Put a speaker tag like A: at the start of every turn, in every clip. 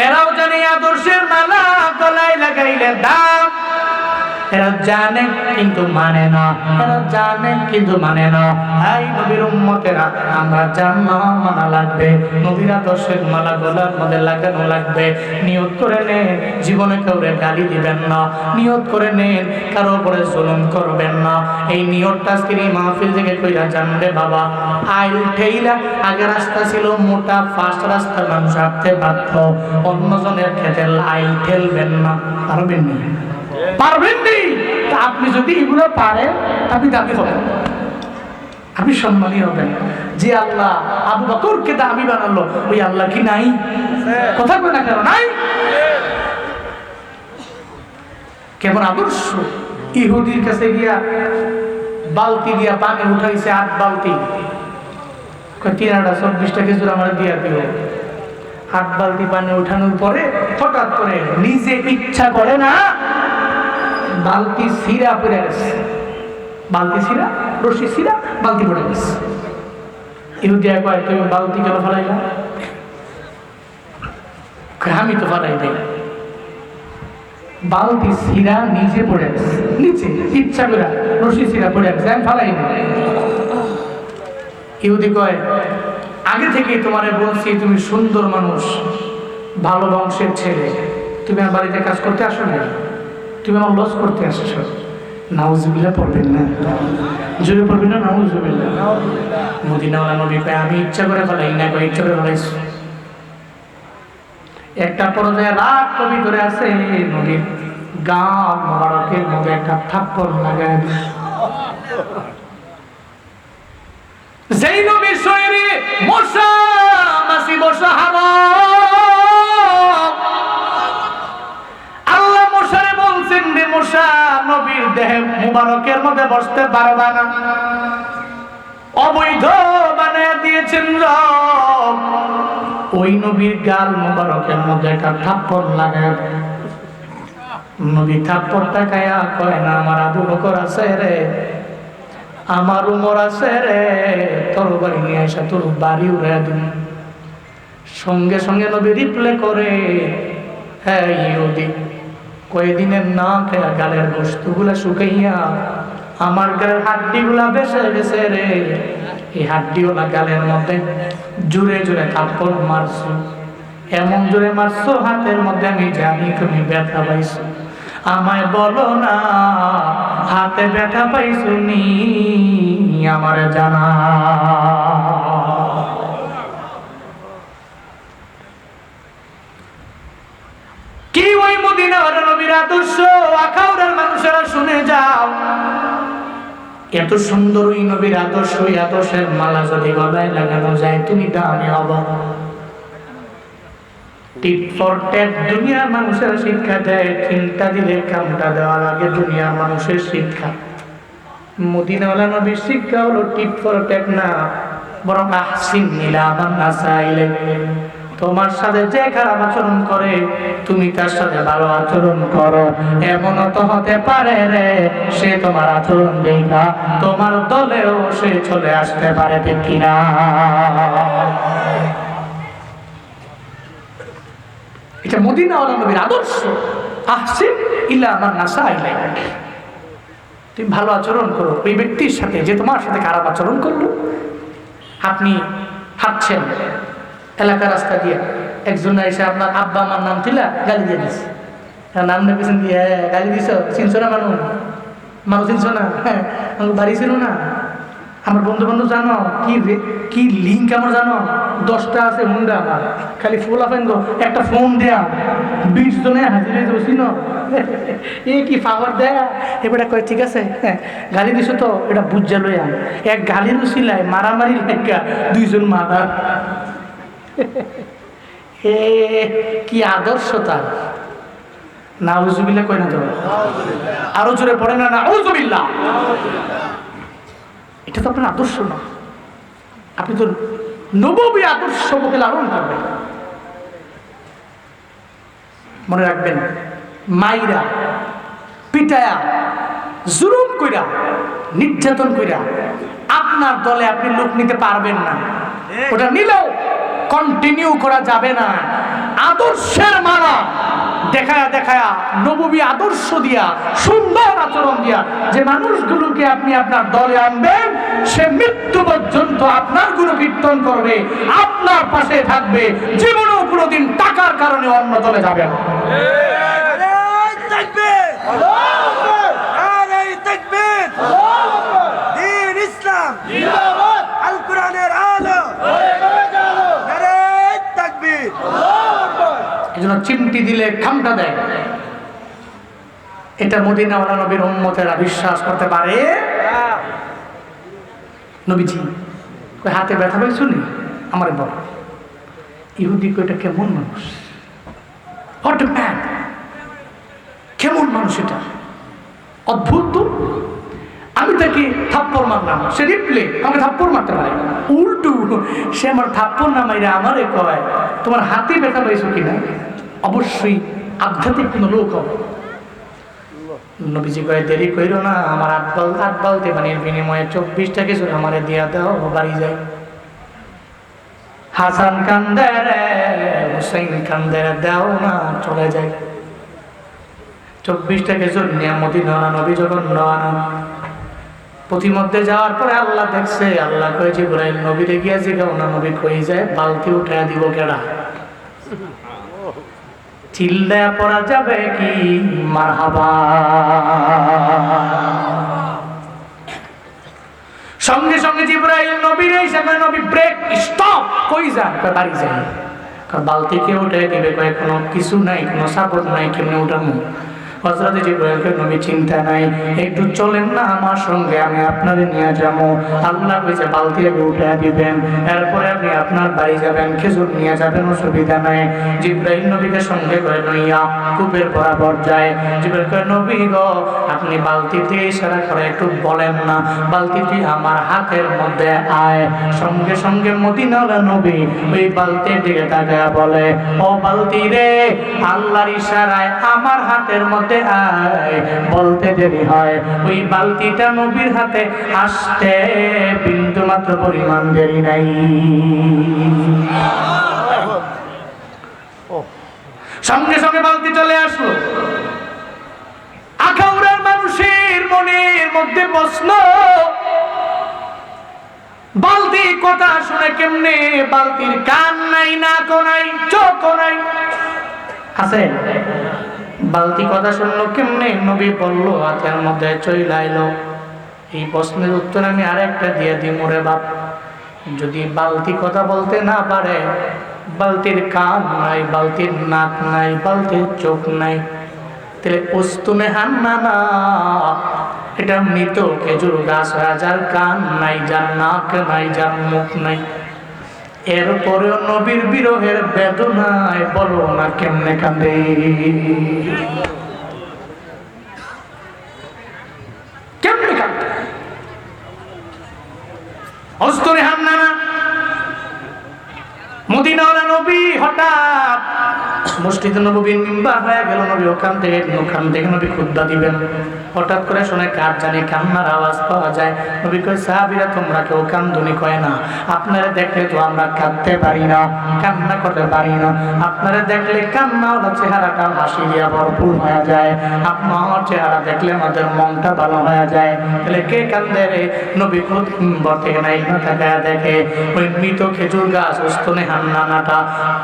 A: এরাও জানে আদর্শের মালা গলায় লাগাইলে দাম। এরা জানে কিন্তু মানে না, এরা জানে কিন্তু মানে না। হাই নবীর উম্মতেরা, আমরা জাননা মানা লাগবে, নবীর আদর্শের মালা গলার মধ্যে লাগানো লাগবে। নিয়ত করে নেন জীবনে কাউরে গালি দিবেন না, নিয়ত করে নেন কারো উপরে জুলুম করবেন না। এই নিয়তটা আজকের এই মাহফিল থেকে কইরা জানবে বাবা। আইল ঠেইলা, আগে রাস্তা ছিল মোটা ফাস্ট রাস্তা, মানুষ হাঁটতে পারত, অন্যজনের ক্ষেত্রে আইল ঠেলবেন না। পারবেন না? পারবেন নি? আপনি যদি এগুলো পারেন আপনি দাবি হবেন, আপনি সম্মানী হবেন। যে আল্লাহ আবু বকরকে দাবি বানালো, ওই আল্লাহ কি নাই? কথা কই না কেন? নাই। কেমন আদর্শ! ইহুদির কাছে গিয়া বালতি দিয়া পানি উঠাইছে, 8 বালতি। 324 খেজুর আমার দিয়া দিও। 8 বালতি পানি উঠানোর পরে হঠাৎ করে নিজে ইচ্ছা করে না, বালতি ছিঁড়া পড়ে গেছে। বালতি ছিঁড়া, রশি ছিঁড়া, বালতি পড়ে গেছে। ইহুদিয়া কয়, তুমি বালতি কেন ফেলাইলা? আমি তো ফেলাই দেই। বালতি ছিঁড়া নিজে পড়ে গেছে, নিচে ইচ্ছা করে রশি ছিঁড়া পড়ে গেছে, আমি ফেলাই দেই। ইহুদি কয়, আগে থেকে তোমারে বলছি তুমি সুন্দর মানুষ, ভালো বংশের ছেলে, তুমি আমার বাড়িতে কাজ করতে আসো না, তুমি আমার লস করতে আসছো। নাউজুবিল্লাহ পড়বেন না? জোরে পড়বেন না? নাউজুবিল্লাহ। মদিনাওয়ালা নবী কয়, আমি ইচ্ছা করে ফেলাই না, কয় ইচ্ছা করে ফেলাইছি। একটা পর্যায়ে রাগ কবি করে আছে, নবীর গাল মোবারকের মধ্যে একটা থাপ্পড় লাগায়। যেই নবীর শরীরে মশা মাছি বসা হারাম, আল্লাহ মশারে বলছেন রে মশা, নবীর দেহে মুবারকের মধ্যে বসতে পারবা না, অবৈধ বানিয়ে দিয়েছেন রব। ওই নবীর গাল মুবারকের মধ্যে একটা থাপ্পড় লাগায়। নবী থাপ্পড়টা খায়া কয় না, আমার আবু বকর আছে রে, আমার উমর আছে রে, তোর বাড়ি নিয়ে আসা তোর বাড়ি উড়াইয়া দিন। সঙ্গে সঙ্গে নবী রিপ্লে করে, হ্যাঁ ইহুদি, কয়েকদিনের না খেয়া গালের গোস্তগুলা শুকাইয়া আমার গালের হাড্ডিগুলা বেসে গেছে রে। এই হাড্ডিওয়ালা গালের মধ্যে জোরে জোরে থাপ্পড় মারছো, এমন জোরে মারছো হাতের মধ্যে আমি জানি তুমি ব্যথা পাইছো। আমায় বলো না হাতে ব্যথা পাইছো নি, আমার জানা। কি ওই মদিনার নবীর আদর্শ আখাউড়ার মানুষেরা শুনে যাও। এত সুন্দর ওই নবীর আদর্শ, ওই আদর্শের মালা যদি গলায় লাগানো যায় তুমি দামি হবা। টিট ফর ট্যাট দুনিয়ার মানুষের শিক্ষা দেয়, চিন্তা দিলে কামটা দেওয়া লাগে, দুনিয়ার মানুষের শিক্ষা। মদিনাওয়ালা নবীর শিক্ষা হলো টিট ফর ট্যাট না, বরং আহসিন ইলা মান আসাআ ইলাইহি। তোমার সাথে যে খারাপ আচরণ করে তুমি তার সাথে ভালো আচরণ করো। এমনও তো হতে পারে রে সে তোমার আচরণ দেখা তোমার দলেও সে চলে আসতে পারে, ঠিক কিনা? এটা মদিনাওয়ালা নবীর আদর্শ, আহসিন ইলা মান আসাআ ইলাইহি। তুমি ভালো আচরণ করো ওই ব্যক্তির সাথে যে তোমার সাথে খারাপ আচরণ করলো। আপনি হাঁটছেন এলাকার রাস্তা দিয়ে, একজন এসে আপনার আব্বা আমার নাম ছিল গালি দিয়ে দিস, নাম নেবেছেন দিয়ে গালি দিস, চিনছো না মানুষ, মানুষ চিনছো না, হ্যাঁ বাড়ি ছিল না। আমার বন্ধু বান্ধব জানো কি লিঙ্ক আমার জানো, 10টা আছে হুন্ডা আমার, খালি ফোলা ফেন একটা ফোন দেয়া 20 জনে হাজির হয়ে যাবো, চিনো এ কি পাওয়ার দেয়া। এবারে কয় ঠিক আছে, হ্যাঁ গালি দিছো তো এটা বুঝা লইয়া, এক গালির উছিলায় মারামারি লেখা 2 জন মারা। এ কি আদর্শ তার! নাউজুবিল্লাহ কই না তো? আরো জোরে পড়ে না নাউজুবিল্লাহ। এটা তো আপনার আদর্শ না, আপনি তো নববী আদর্শকে লালন করবেন। মনে রাখবেন, মাইরা পিটায়া জুলুম কইরা নির্যাতন কইরা আপনার দলে আপনি লোক নিতে পারবেন না। ওটা নিলেও কন্টিনিউ করা যাবে না। আদর্শের মালা দেখায়া দেখায়া নববী আদর্শ দিয়া সুন্দর আচরণ দিয়া যে মানুষগুলোকে আপনি আপনার দলে আনবেন, সে মৃত্যু পর্যন্ত আপনার গুণকীর্তন করবে, আপনার পাশে থাকবে, জীবনেও কোনোদিন টাকার কারণে অন্য দলে যাবে না। এজন্য চিমটি দিলে খামটা দেয়। এটা মদিনাওয়ালা নবীর উম্মতেরা বিশ্বাস করতে পারে। নবীজি কই হাতে ব্যথা পাইছো নি? আমার বল ইহুদি কই এটা কেমন মানুষ, হোয়াট এ ম্যান, কেমন মানুষ এটা, অদ্ভুত তো। আমি তাকে থাপ্পড় মারলাম, সে রিপ্লে আমাকে থাপ্পড় মারতে পারে, উল্টু সে আমার থাপ্পড় না মাইরে আমারে কয় তোমার হাতে ব্যথা পাইছো কিনা। অবশ্যই আধ্যাত্মিক কোনো লোক হবে। নবীজি কয় দেরি কইরো না, আমার আট বালতি পানির বিনিময়ে 24টা কিছু আমারে দিয়া দাও, বাড়ি যাই। হাসান কান্দে রে, হুসাইন কান্দে রে, দাও না, চলে যায়। 24টা কিছু নিয়ে মদিনাওয়ালা নবী যখন রওনা, প্রতিমধ্যে যাওয়ার পরে আল্লাহ দেখছে, আল্লাহ কয় জিবরাইল নবীরে গিয়া জিগাও না নবী কই যায়, বালতি উঠাইয়া দিব কেডা। চিল্লায়া পড়া যাবে কি মারহাবা। সঙ্গে সঙ্গে জিবরাইল নবীর এসে কয় নবী ব্রেক, স্টপ, কই যান? কয় বাড়ি যাই। বালতি কে উঠে দিবে? কয় কোনো কিছু নাই, কোনো সাপোর্ট নাই, কেমনে উঠামু? হযরত জিবরাইল কয় নবী চিন্তা নাই, একটু চলেন না আমার সঙ্গে, আমি আপনাদের নিয়ে যাবো। আল্লাহ কইছে বালতি আগে উঠে দিবেন, এরপরে আপনি আপনার বাড়ি যাবেন, খেজুর নিয়ে যাবেন, অসুবিধা নাই। জিবরাইল নবীকে সঙ্গে করে লইয়া কূপের বরাবর যায়। জিবরাইল কয় নবী গো, আপনি বালতি দিয়ে ইশারা করে একটু বলেন না, বালতিটি আমার হাতের মধ্যে আয়। সঙ্গে সঙ্গে মদিনাওয়ালা নবী ওই বালতির দিকে তাকায়া বলে, ও বালতি রে, আল্লাহর ইশারায় আমার হাতের মধ্যে আয়। বলতে দেরি হয়, ওই বালতিটা নবীর হাতে আসতে বিন্দু মাত্র পরিমাণ দেরি নাই। সঙ্গে সঙ্গে বালতি চলে আসলো। আখাউড়ার মানুষের মনের মধ্যে প্রশ্ন, বালতি কথা শুনে কেমনে? বালতির কান নাই, নাক নাই, চোখ নাই, আছে? বালতি কথা শুনলো কেমনে? নবী বলল হাতের মধ্যে চইলা আইলো। এই প্রশ্নের উত্তর আমি আরেকটা দিয়ে দিই মোরে বাপ, যদি বালতি কথা বলতে না পারে, বালতির কান নাই, বালতির নাক নাই, বালতির চোখ নাই, তাহলে উস্তুনে হান্নানা এটা মৃত খেজুর গাছ, যার কান নাই, যার নাক নাই, যার মুখ নাই। এরপরেও নবীর বিরহের বেদনায় বলো না কেমনে কান্দে। কেমনে কান্দে? অস্তরে হান্নানা মদিনাওয়ালা নবী হঠাৎ মসজিদে নববীর মিম্বার হয়ে গেল। নবী ওখান থেকে নবী খুতবা দিবেন। হঠাৎ করে শুনে কার জানি কান্নার আওয়াজ পাওয়া যায়। নবী কয় সাহাবীরা তোমরা কেউ কান্দুনি? কয় না, আপনারা দেখলে তো আমরা কাঁদতে পারি না, কান্না করতে পারি না। আপনারা দেখলে কান্নাওয়ালা চেহারাটা হাসি দিয়া ভরপুর হয়ে যায়, আপনার চেহারা দেখলে আমাদের মনটা ভালো হয়ে যায়। তাহলে কে কান্দে রে? নবী খুতবা থেকে নাই না তাকায়া দেখে ওই মৃত খেজুর গাছ উস্তনে হান্নানাটা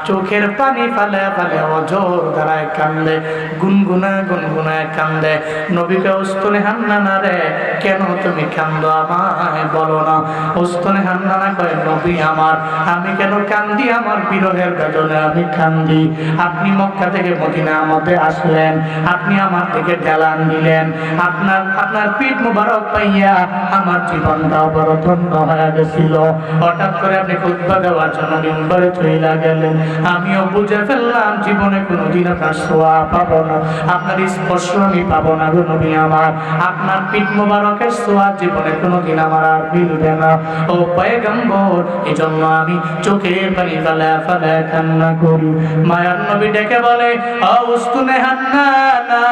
A: চোখের পানি ফালে ফালে অজর দাঁড়ায় কান্দে, গুনগুনায় কান্দে। নবীকে উস্তনে হান্নানা রে, কেন তুমি কান্দো? আমায় বলো না। উস্তনে হান্নানা কয় নবী আমার, আমি কেন কান্দি? আমার বিরহের বেদনে আমি কান্দি। আপনি মক্কা থেকে মদিনা মধ্যে আসলেন, আপনি আমার দিকে ঢেলান দিলেন, আপনার পিঠ মুবারক পাইয়া আমার জীবনটা বড় ধন্য হয়ে গেছিল। হঠাৎ করে আপনি খুতবা দেওয়ার জন্য মিম্বরে চইলা গেলেন। আমিও বুঝে ফেললাম জীবনে কোনোদিন আপনার ছোঁয়া পাবো না, আপনার স্পর্শ আমি পাবো না গো নবী আমার। আপনার পিঠ মুবারকের ছোঁয়া জীবনে কোনোদিন আমার আর মিলবে না ও পয়গম্বর। এই জন্য আমি চোখের পানি ফেলে ফেলে কান্না করি। মায়ার নবী ডেকে বলে, ও উস্তুনে হান্নানা,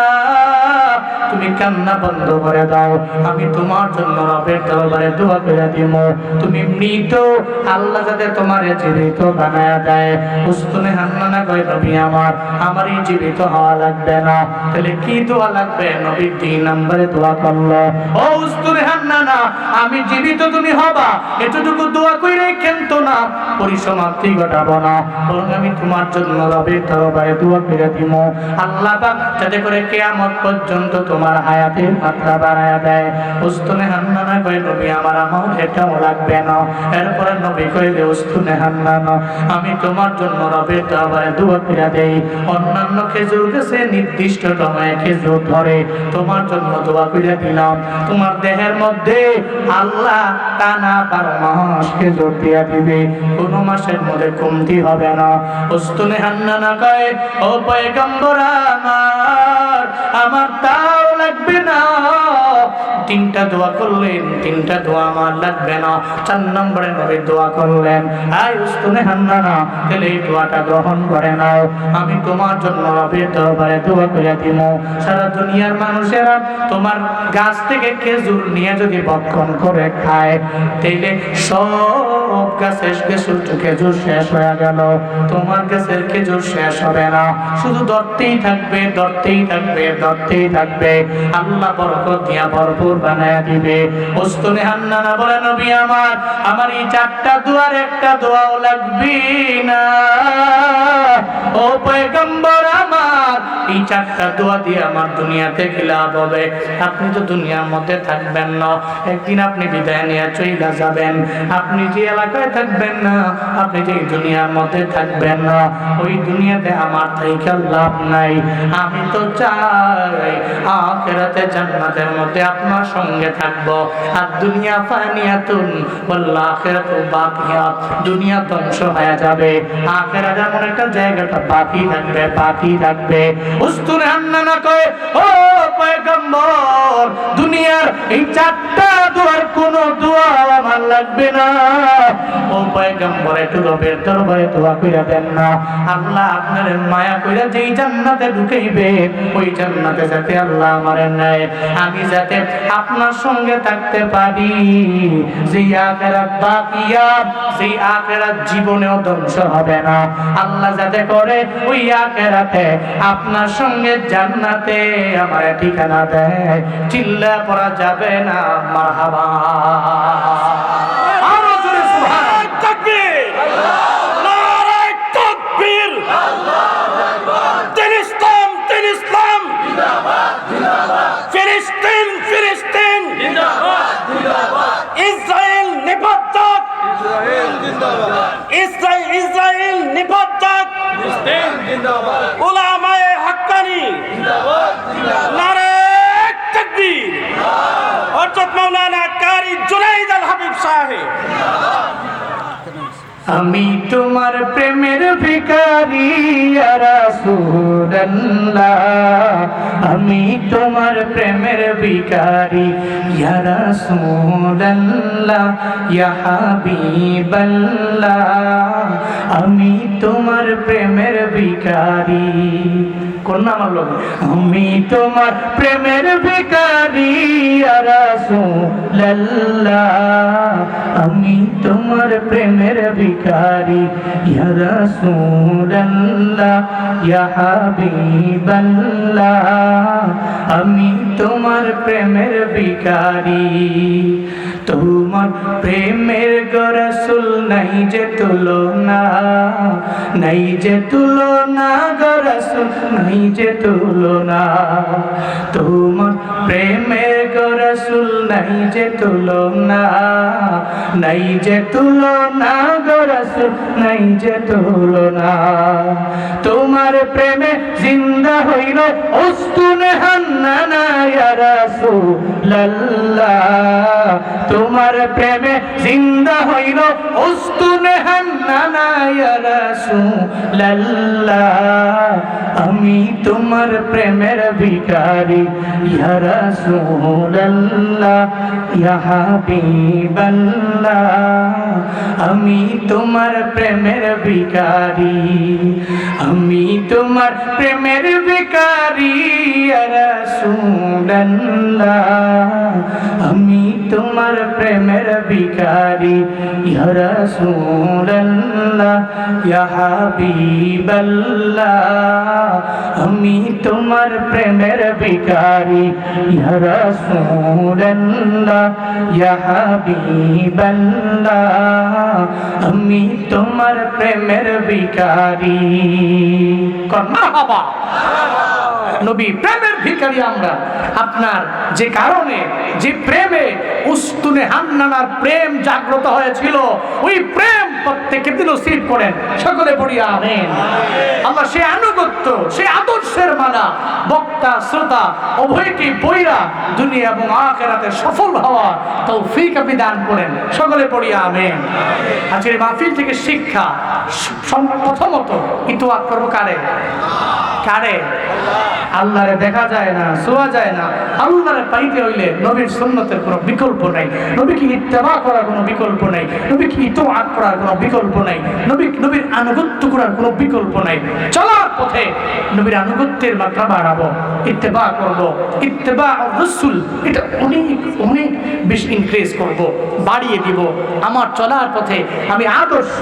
A: তুমি তুমি কান্না বন্ধ করে দাও, আমি তোমার জন্য রবের দরবারে দোয়া করে দিব। তুমি মৃত, আল্লাহ যাতে তোমার জীবিত বানায়া দেয়। উস্তুনে হান্নানা কয় নবী আমার এই জীবিত হওয়া লাগবে না। তাহলে কি দোয়া লাগবে? নবী 3 নম্বরে দোয়া করলো, ও উস্তুনে হান্নানা, আমি জীবিত তুমি হবা এতটুকু দোয়া কইরে কিন্তু না পরিসমাপ্তি ঘটাবো না, বরং আমি তোমার জন্য রবের দরবারে দোয়া করে দিব আল্লাহ পাক যাতে করে কিয়ামত পর্যন্ত তোমার হায়াতের মাত্রা বাড়ায়া দেয়। উস্তুনে হান্নানা কয় নবী আমার এটাও লাগবে না। এরপরে নবী কইলে উস্তুনে হান্নানা, আমি তোমার জন্য রবের দরবারে দোয়া করে দেই, অন্যান্য খেজুর গাছে নির্দিষ্ট সময়ে খেজুর ধরে, তোমার জন্য দোয়া করে দিলাম। তোমার দেহের মধ্যে আল্লাহ টানা 12 মাস খেজুর দিয়া দিবে, কোন মাসের মধ্যে কমতি হবে না। উস্তুনে হান্নানা কয়, ও পয়গম্বর আমার তাও লাগবে না। 3টা দোয়া করলেন, 3টা দোয়া আমার লাগবে না। 4 নম্বরে নবী দোয়া করলেন, আয় উস্তুনে হান্নানা, তাহলে এই দোয়াটা গ্রহণ করে নাও, আমি তোমার জন্য রবের দরবারে দোয়া করে দিব। সারা দুনিয়ার মানুষেরা তোমার গাছ থেকে খেজুর নিয়ে যদি ভক্ষণ করে খায়, তাইলে সব গাছের খেজুর শেষ হয়ে গেল, তোমার গাছের খেজুর শেষ হবে না, শুধু ধরতেই থাকবে, ধরতেই থাকবে, ধরতেই থাকবে। আল্লাহ বরকত দিয়া ভরপুর বানায়া দিবে। উস্তুনে হান্নানা বলে নবী আমার এই 4টা দোয়ার একটা দোয়াও লাগবে না। ও পয়গম্বর আমার এই 4টা দোয়া দিয়ে আমার দুনিয়াতে কি লাভ হবে? আপনি তো দুনিয়ার মধ্যে থাকবেন না, একদিন আপনি বিদায় নিয়ে চলে যাবেন। আপনি যে এলাকায় থাকবেন না, আপনি যে দুনিয়ার মধ্যে থাকবেন না, ওই দুনিয়াতে আমার থেকে লাভ নাই। আমি তো চাই আখিরাতে জান্নাতের মধ্যে আপনার সঙ্গে থাকবো। আর দুনিয়া ফানিয়াতুন ওয়াল আখিরাতু বাকিয়া, দুনিয়া ধ্বংস হয়ে যাবে, আখিরাত এমন একটা জায়গাটা বাকি থাকবে, বাকি থাকবে। উস্তুনে হান্নানা কয়, ও পয়গম্বর দুনিয়ার এই 4টা দোয়ার কোন দোয়া আমার লাগবে না। ও পয়গম্বর একটু রবের দরবারে দোয়া কইরা দেন না, আল্লাহ আপনার মায়া কইরা যেই জান্নাতে ঢুকাইবে, ওই জান্নাতে যাতে আল্লাহ আমারে নেয়, আমি যাতে আপনার সঙ্গে থাকতে পারি। যে আখিরাত বাকিয়া, সেই আখিরাত জীবনেও ধ্বংস হবে না, আল্লাহ যাতে করে ওই আখিরাতে আপনার সঙ্গে জান্নাতে আমার ঠিকানা দেয়। চিল্লা পড়া যাবে না মারহাবা। আরো জোরে সুবহানাল্লাহ, তাকবীর, নারায়ে তাকবীর, আল্লাহু আকবার। দিন ইসলাম জিন্দাবাদ, জিন্দাবাদ। ফিলিস্তিন জিন্দাবাদ, জিন্দাবাদ। ইসরায়েল নিপাতক, ইসরায়েল জিন্দাবাদ। ইসরায়েল নিপাতক, ফিলিস্তিন জিন্দাবাদ। উলামায়ে হাক্কানি জিন্দাবাদ, জিন্দাবাদ। নারায়ে তাকবীর, হযরত মাওলানা কারি জুনাইদ আল হাবিব সাহেব। আমি তোমার প্রেমের ভিখারি ইয়া রাসূলুল্লাহ, আমি তোমার প্রেমের ভিখারি ইয়া রাসূলুল্লাহ, ইয়া হাবিবাল্লাহ, আমি তোমার প্রেমের ভিখারি। কোন আমার লোক, আমি তোমার প্রেমের ভিখারি ইয়া রাসূলুল্লাহ, আমি তোমার প্রেমের ভিখারি ইয়া রাসূলুল্লাহ, ইয়া হাবিবাল্লাহ, আমি তোমার প্রেমের ভিখারি। তোমার প্রেমের গো রাসূল নাই যে তুলনা, নাই যে তুলনা গো রাসূল, নাই যে তুলনা। তোমার প্রেমের গো রাসূল নাই যে তুলনা, নাই যে তুলনা গো রাসূল, নাই যে তুলনা। তোমার প্রেমে জিন্দা হইল উস্তুনে হান্নানা ইয়া রাসূলুল্লাহ, তোমার প্রেমে জিন্দা হইল উস্তুনে হান্নানা ইয়া রাসূলুল্লাহ আমি তোমার প্রেমের ভিখারি ইয়া রাসূলুল্লাহ ইয়া হাবিবাল্লাহ আমি তোমার প্রেমের ভিখারি আমি তোমার প্রেমের ভিখারি ইয়া রাসূলুল্লাহ আমি তোমার প্রেমের ভিখারি ইয়া রাসূলুল্লাহ ইয়া হাবিবাল্লাহ আমি তোমার প্রেমের ভিখারি ইয়া রাসূলুল্লাহ ইয়া হাবিবাল্লাহ আমি তোমার প্রেমের ভিখারি মারহাবা নবী প্রেমের ভিখারি আমরা আপনার যে কারণে যে প্রেমে উস্তুনে হান্নানার প্রেম জাগ্রত হয়েছিল ওই প্রেম প্রত্যেকের দিন নসিব করেন সকলে পড়ি আমিন আল্লাহ সেই আনুগত্য সেই আদর্শের মালা বক্তা শ্রোতা উভয়কে বইরা দুনিয়া এবং আখিরাতে সফল হওয়া তৌফিক আপনি দান করেন সকলে পড়ি আমিন আজকের মাহফিল থেকে শিক্ষা প্রথমত ইতোয়াত করবো কারে কারে আল্লাহরে দেখা যায় না ছোঁয়া যায় না আল্লাহরে পাইতে হইলে নবীর সুন্নতের কোনো বিকল্প নাই নবীকে ইত্তেবা করার কোনো বিকল্প নাই নবীকে ইতোয়াত করার কোনো বিকল্প নাই নবীর আনুগত্য করার কোনো বিকল্প নাই চলার পথে নবীর আনুগত্যের মাত্রা বাড়াবো ইত্তেবা করব ইত্তেবা রাসূল এটা অনেক বেশি ইনক্রিজ করব বাড়িয়ে দিব আমার চলার পথে আমি আদর্শ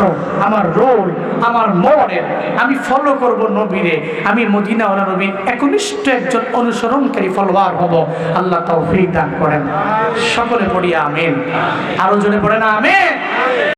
A: আমার রোল আমার মডেল আমি ফলো করব নবীরে আমি মদিনাওয়ালা নবীর একনিষ্ঠ একজন অনুসরণকারী ফলোয়ার হব আল্লাহ তৌফিক দান করেন সকলে পড়ি আমিন আরো জোরে পড়েন আমিন।